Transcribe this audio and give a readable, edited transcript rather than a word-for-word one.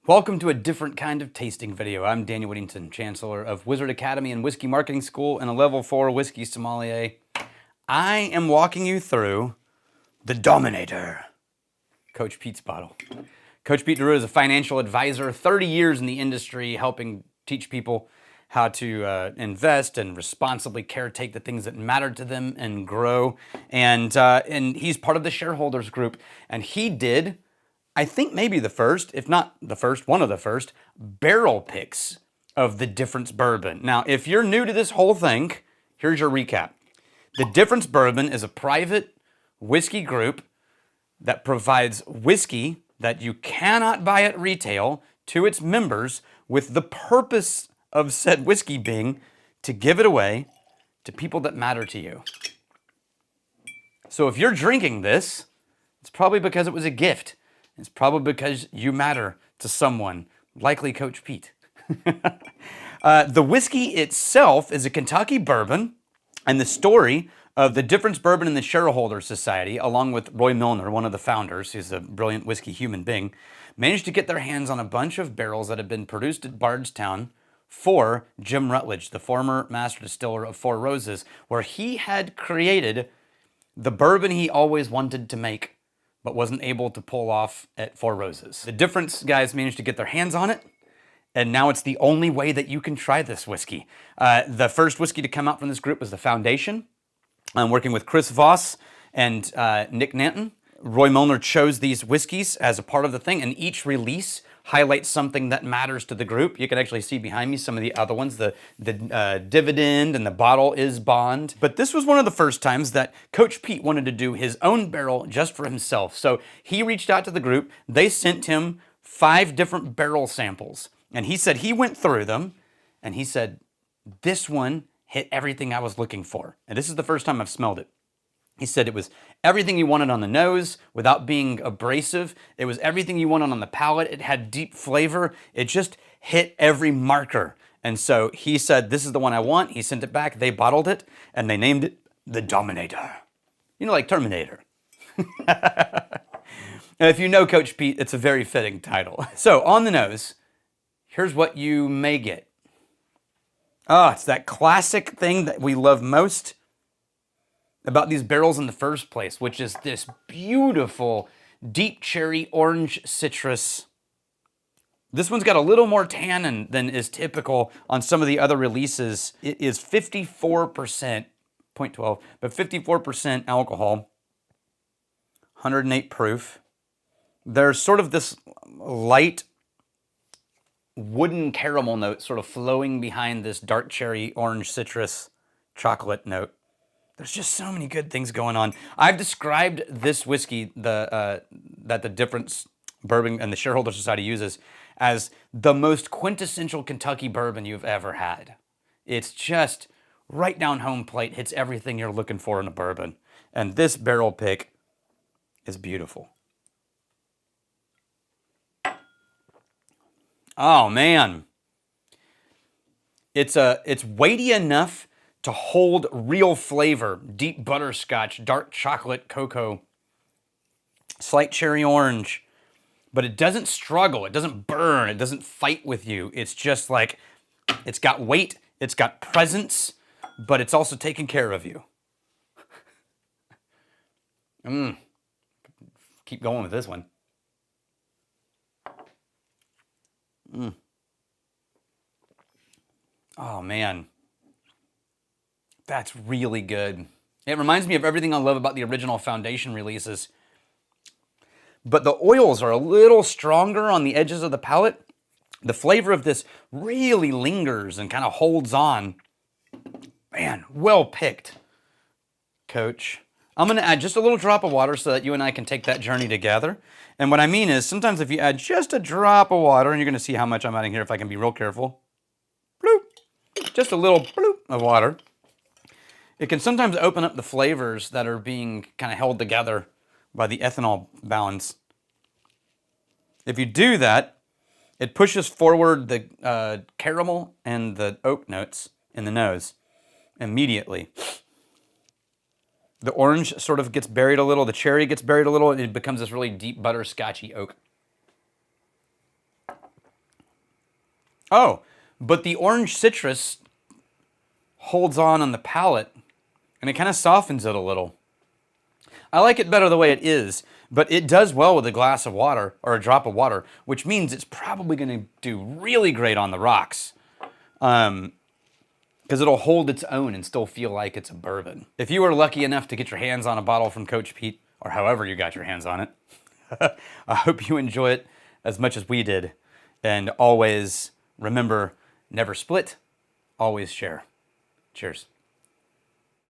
Welcome to a different kind of tasting video. I'm Daniel Whittington, Chancellor of Wizard Academy and Whiskey Marketing School and a Level 4 Whiskey Sommelier. I am walking you through The Dominator, Coach Pete's bottle. Coach Pete DeRue is a financial advisor, 30 years in the industry, helping teach people how to invest and responsibly caretake the things that matter to them and grow. And he's part of the shareholders group. And he did, I think maybe the first, if not the first, one of the first, barrel picks of the Difference Bourbon. Now, if you're new to this whole thing, here's your recap. The Difference Bourbon is a private whiskey group that provides whiskey that you cannot buy at retail to its members, with the purpose of said whiskey being to give it away to people that matter to you. So if you're drinking this, it's probably because it was a gift. It's probably because you matter to someone, likely Coach Pete. The whiskey itself is a Kentucky bourbon, and the story of the Difference Bourbon and the Shareholders Society, along with Roy Milner, one of the founders, who's a brilliant whiskey human being, managed to get their hands on a bunch of barrels that had been produced at Bardstown for Jim Rutledge, the former master distiller of Four Roses, where he had created the bourbon he always wanted to make, but wasn't able to pull off at Four Roses. The Difference guys managed to get their hands on it, and now it's the only way that you can try this whiskey. The first whiskey to come out from this group was the Foundation. I'm working with Chris Voss and Nick Nanton. Roy Milner chose these whiskeys as a part of the thing, and each release highlights something that matters to the group. You can actually see behind me some of the other ones, the Dividend and the Bottle Is Bond. But this was one of the first times that Coach Pete wanted to do his own barrel just for himself. So he reached out to the group. They sent him 5 different barrel samples. And he said he went through them, and he said, this one hit everything I was looking for. And this is the first time I've smelled it. He said it was everything you wanted on the nose without being abrasive. It was everything you wanted on the palate. It had deep flavor. It just hit every marker. And so he said, this is the one I want. He sent it back. They bottled it, and they named it The Dominator. You know, like Terminator. And if you know Coach Pete, it's a very fitting title. So on the nose, here's what you may get. Oh, it's that classic thing that we love most about these barrels in the first place, which is this beautiful deep cherry orange citrus. This one's got a little more tannin than is typical on some of the other releases. It is 54%, 0.12, but 54% alcohol, 108 proof. There's sort of this light wooden caramel note sort of flowing behind this dark cherry orange citrus chocolate note. There's just so many good things going on. I've described this whiskey that the Difference Bourbon and the Shareholders Society uses as the most quintessential Kentucky bourbon you've ever had. It's just right down home plate, hits everything you're looking for in a bourbon. And this barrel pick is beautiful. Oh man. It's weighty enough to hold real flavor, deep butterscotch, dark chocolate, cocoa, slight cherry orange, but it doesn't struggle, it doesn't burn, it doesn't fight with you. It's just like, it's got weight, it's got presence, but it's also taking care of you. Keep going with this one. Oh man. That's really good. It reminds me of everything I love about the original Foundation releases. But the oils are a little stronger on the edges of the palate. The flavor of this really lingers and kind of holds on. Man, well picked, Coach. I'm going to add just a little drop of water so that you and I can take that journey together. And what I mean is, sometimes if you add just a drop of water, and you're going to see how much I'm adding here if I can be real careful. Bloop. Just a little bloop of water. It can sometimes open up the flavors that are being kind of held together by the ethanol balance. If you do that, it pushes forward the caramel and the oak notes in the nose immediately. The orange sort of gets buried a little, the cherry gets buried a little, and it becomes this really deep butterscotchy oak. Oh, but the orange citrus holds on the palate, and it kind of softens it a little. I like it better the way it is, but it does well with a glass of water or a drop of water, which means it's probably going to do really great on the rocks. Because it'll hold its own and still feel like it's a bourbon. If you were lucky enough to get your hands on a bottle from Coach Pete, or however you got your hands on it, I hope you enjoy it as much as we did. And always remember, never split, always share. Cheers.